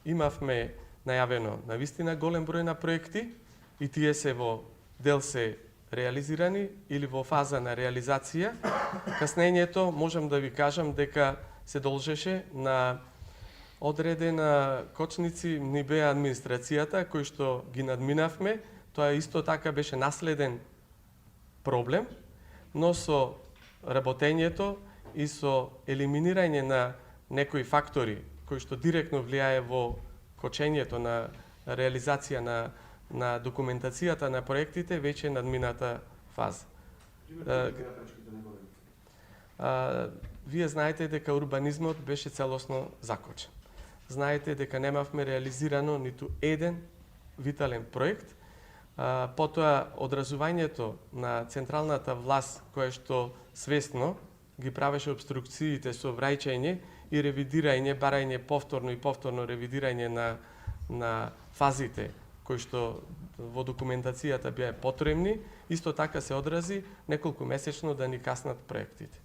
имавме најавено навистина голем број на проекти и тие се во дел се реализирани или во фаза на реализација. Каснењето можам да ви кажам дека се должеше на одредена кочници ни беа администрацијата кои што ги надминавме. Тоа исто така беше наследен проблем, но со работењето и со елиминирање на некои фактори кои што директно влијае во кочењето на реализација на документацијата на проектите, веќе надмината фаза. Вие знаете дека урбанизмот беше целосно закочен. Знаете дека немавме реализирано ниту еден витален проект. Потоа, одразувањето на централната власт, кое што свесно ги правеше обструкциите со враќање и ревидирање, барање повторно и повторно ревидирање на фазите кои што во документацијата беа потребни, исто така се одрази неколку месечно да ни каснат проектите.